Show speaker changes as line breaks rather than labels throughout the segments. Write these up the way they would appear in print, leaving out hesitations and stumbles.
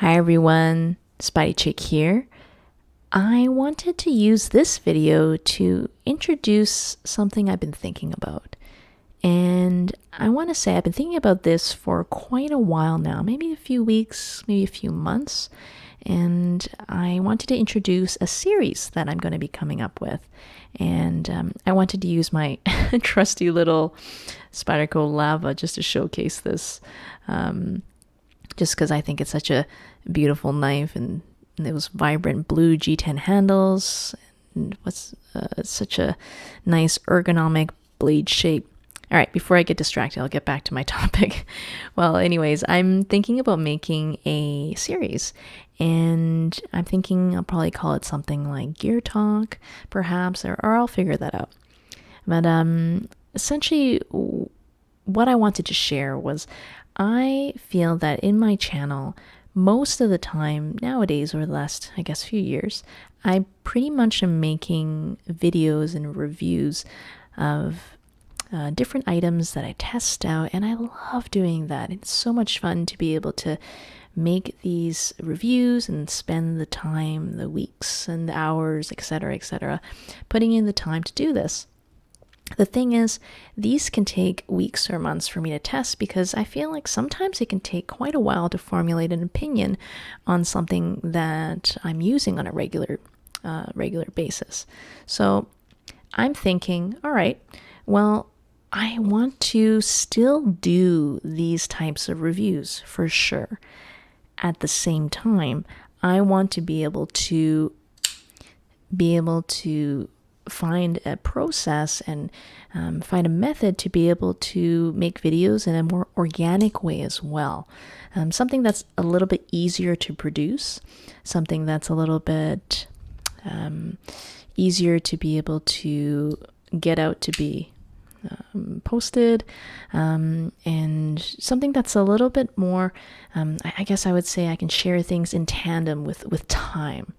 Hi everyone, spydiechick here. I wanted to use this video to introduce something I've been thinking about. And I want to say I've been thinking about this for quite a while now, maybe a few weeks, maybe a few months. And I wanted to introduce a series that I'm going to be coming up with. And I wanted to use my trusty little Spyderco lava just to showcase this. Just because I think it's such a beautiful knife, and those vibrant blue G10 handles, and what's such a nice ergonomic blade shape. All right, before I get distracted, I'll get back to my topic. Well, anyways, I'm thinking about making a series, and I'm thinking I'll probably call it something like Gear Talk, perhaps, or I'll figure that out. But essentially, what I wanted to share was I feel that in my channel, most of the time nowadays, over the last, I guess, few years, I pretty much am making videos and reviews of different items that I test out, and I love doing that. It's so much fun to be able to make these reviews and spend the time, the weeks and the hours, etc., putting in the time to do this. The thing is, these can take weeks or months for me to test because I feel like sometimes it can take quite a while to formulate an opinion on something that I'm using on a regular basis. So I'm thinking, all right, well, I want to still do these types of reviews for sure. At the same time, I want to be able to find a process and find a method to be able to make videos in a more organic way as well. Something that's a little bit easier to produce, something that's a little bit easier to be able to get out to be posted, and something that's a little bit more, I guess I would say I can share things in tandem with time.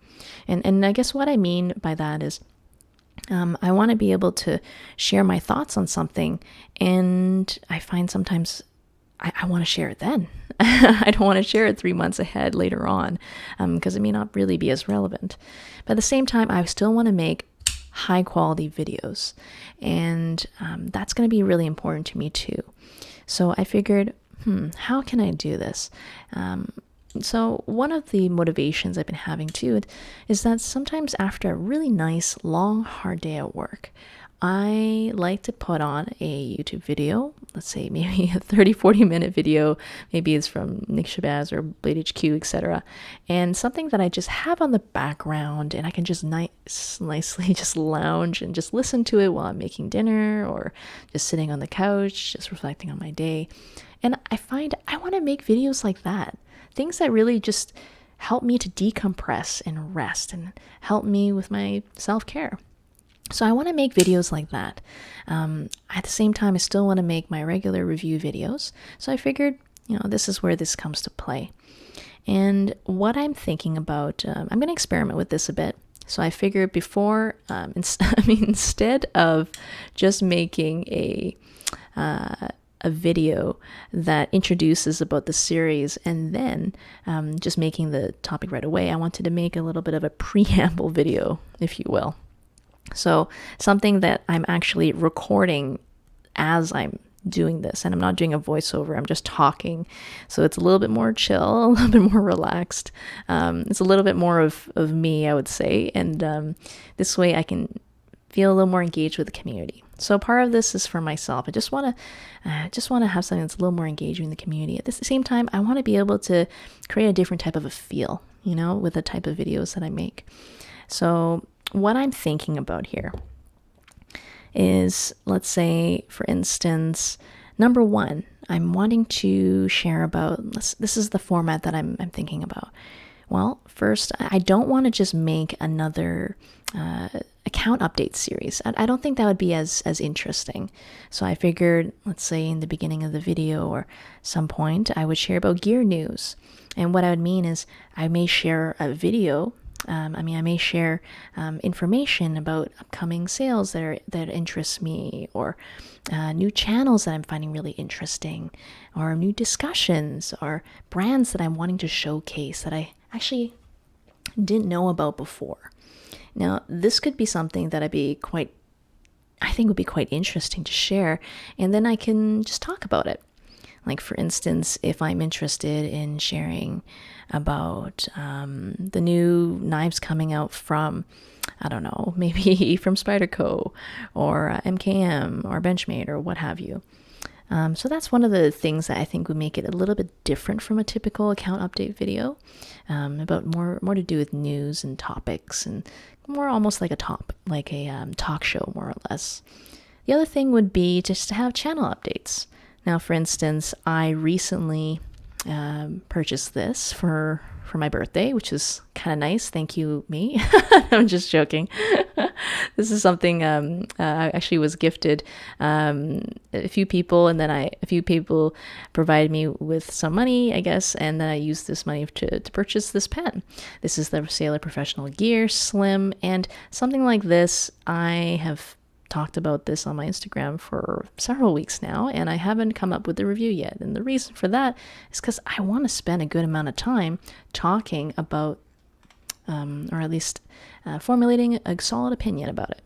And I guess what I mean by that is I want to be able to share my thoughts on something, and I find sometimes I want to share it then. I don't want to share it 3 months ahead later on, because it may not really be as relevant. But at the same time, I still want to make high quality videos, and that's going to be really important to me too. So I figured, how can I do this? So one of the motivations I've been having too is that sometimes after a really nice, long, hard day at work, I like to put on a YouTube video, let's say maybe a 30-40 minute video, maybe it's from Nick Shabazz or Blade HQ, etc. And something that I just have on the background, and I can just nicely just lounge and just listen to it while I'm making dinner or just sitting on the couch, just reflecting on my day. And I find I want to make videos like that. Things that really just help me to decompress and rest and help me with my self-care. So I want to make videos like that. At the same time, I still want to make my regular review videos. So I figured, this is where this comes to play. And what I'm thinking about, I'm going to experiment with this a bit. So I figured before, instead of just making a video that introduces about the series and then just making the topic right away, I wanted to make a little bit of a preamble video, if you will. So something that I'm actually recording as I'm doing this, and I'm not doing a voiceover, I'm just talking. So it's a little bit more chill, a little bit more relaxed. It's a little bit more of me, I would say. And this way I can feel a little more engaged with the community. So part of this is for myself. I just want to have something that's a little more engaging in the community. At the same time, I want to be able to create a different type of a feel, with the type of videos that I make. So what I'm thinking about here is, let's say, for instance, number one, I'm wanting to share about, this is the format that I'm thinking about. Well, first, I don't want to just make another account update series. I don't think that would be as interesting. So I figured, let's say in the beginning of the video or some point, I would share about gear news. And what I would mean is I may share a video I may share information about upcoming sales that interest me, or new channels that I'm finding really interesting, or new discussions, or brands that I'm wanting to showcase that I actually didn't know about before. Now, this could be something that I think would be quite interesting to share, and then I can just talk about it. Like, for instance, if I'm interested in sharing about the new knives coming out from, I don't know, maybe from Spyderco or MKM or Benchmade or what have you. So that's one of the things that I think would make it a little bit different from a typical account update video, about more to do with news and topics, and more almost like a talk show, more or less. The other thing would be just to have channel updates. Now, for instance, I recently purchased this for my birthday, which is kind of nice. Thank you, me. I'm just joking. This is something I actually was gifted a few people, and then a few people provided me with some money, I guess, and then I used this money to purchase this pen. This is the Sailor Professional Gear Slim, and something like this, I have talked about this on my Instagram for several weeks now, and I haven't come up with a review yet. And the reason for that is because I want to spend a good amount of time talking about, or at least formulating a solid opinion about it.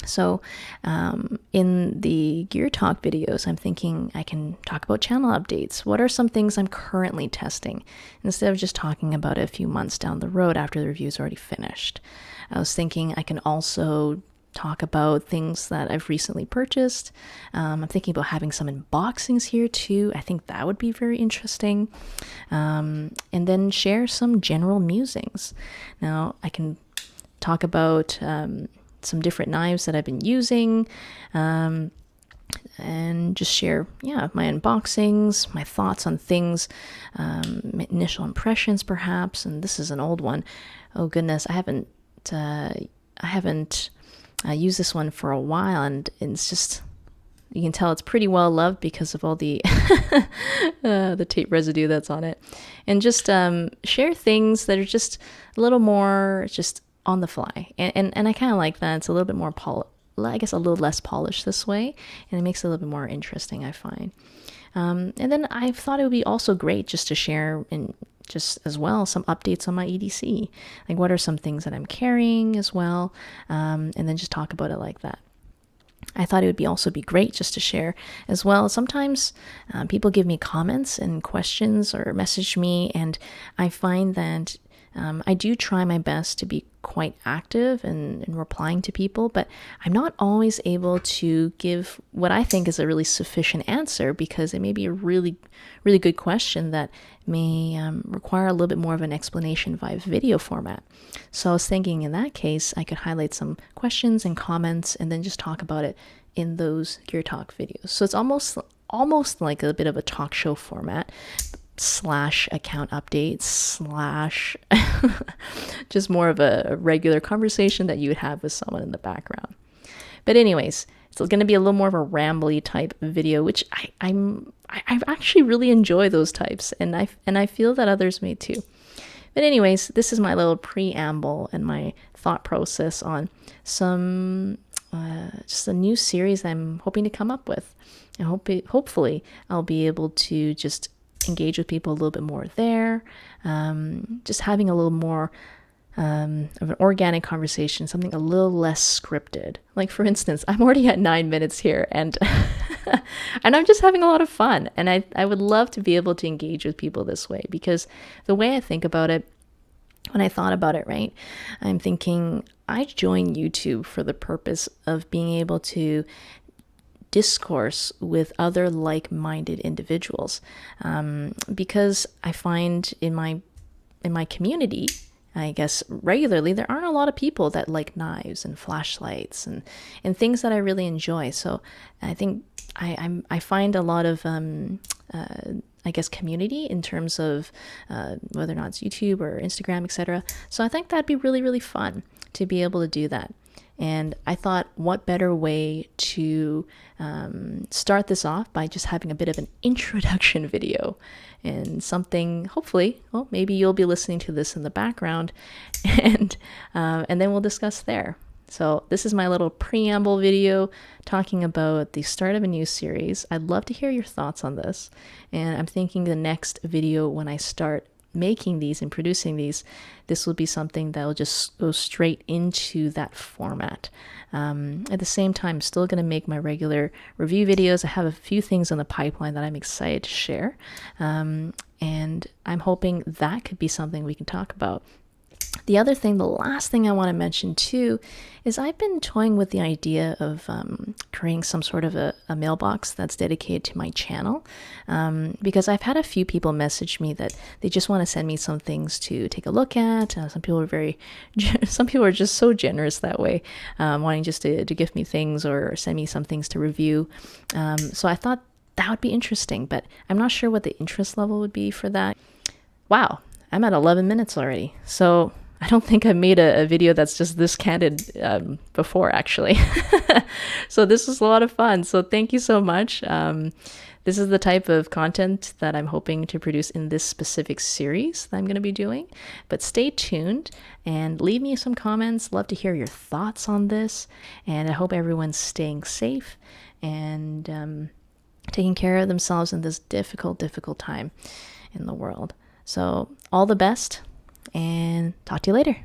So in the Gear Talk videos, I'm thinking I can talk about channel updates. What are some things I'm currently testing, instead of just talking about it a few months down the road after the review's already finished. I was thinking I can also talk about things that I've recently purchased. I'm thinking about having some unboxings here too. I think that would be very interesting. And then share some general musings. Now, I can talk about some different knives that I've been using, and just share, my unboxings, my thoughts on things, initial impressions perhaps. And this is an old one. Oh goodness, I haven't used this one for a while, and it's just, you can tell it's pretty well loved because of all the the tape residue that's on it. And just share things that are just a little more just on the fly, and I kind of like that. It's a little bit more a little less polished this way, and it makes it a little bit more interesting, I find. And then I thought it would be also great just to share and just as well some updates on my EDC, like what are some things that I'm carrying as well, and then just talk about it like that. I thought it would also be great just to share as well. Sometimes people give me comments and questions or message me, and I find that I do try my best to be quite active in replying to people, but I'm not always able to give what I think is a really sufficient answer, because it may be a really, really good question that may require a little bit more of an explanation via video format. So I was thinking in that case, I could highlight some questions and comments and then just talk about it in those Gear Talk videos. So it's almost like a bit of a talk show format, / account updates / just more of a regular conversation that you would have with someone in the background. But anyways, it's going to be a little more of a rambly type video, which I actually really enjoy those types, and I feel that others may too. But anyways, this is my little preamble and my thought process on some just a new series I'm hoping to come up with. And hopefully I'll be able to just engage with people a little bit more there, just having a little more of an organic conversation, something a little less scripted. Like, for instance, I'm already at 9 minutes here, and and I'm just having a lot of fun, and I would love to be able to engage with people this way, because the way I think about it, when I thought about it, right, I'm thinking I joined YouTube for the purpose of being able to discourse with other like-minded individuals, because I find in my community, I guess regularly, there aren't a lot of people that like knives and flashlights and things that I really enjoy. So I think I find a lot of I guess community in terms of whether or not it's YouTube or Instagram, etc. So I think that'd be really, really fun to be able to do that. And I thought, what better way to start this off by just having a bit of an introduction video and something, hopefully, well, maybe you'll be listening to this in the background and then we'll discuss there. So this is my little preamble video talking about the start of a new series. I'd love to hear your thoughts on this. And I'm thinking the next video, when I start making these and producing these, this will be something that will just go straight into that format. At the same time, I'm still going to make my regular review videos. I have a few things in the pipeline that I'm excited to share. And I'm hoping that could be something we can talk about. The other thing, the last thing I want to mention too, is I've been toying with the idea of creating some sort of a mailbox that's dedicated to my channel, because I've had a few people message me that they just want to send me some things to take a look at. Some people are just so generous that way, wanting just to gift me things or send me some things to review. So I thought that would be interesting, but I'm not sure what the interest level would be for that. Wow, I'm at 11 minutes already. So I don't think I've made a video that's just this candid before, actually. So this was a lot of fun. So thank you so much. This is the type of content that I'm hoping to produce in this specific series that I'm going to be doing. But stay tuned and leave me some comments. Love to hear your thoughts on this. And I hope everyone's staying safe and taking care of themselves in this difficult time in the world. So all the best, and talk to you later.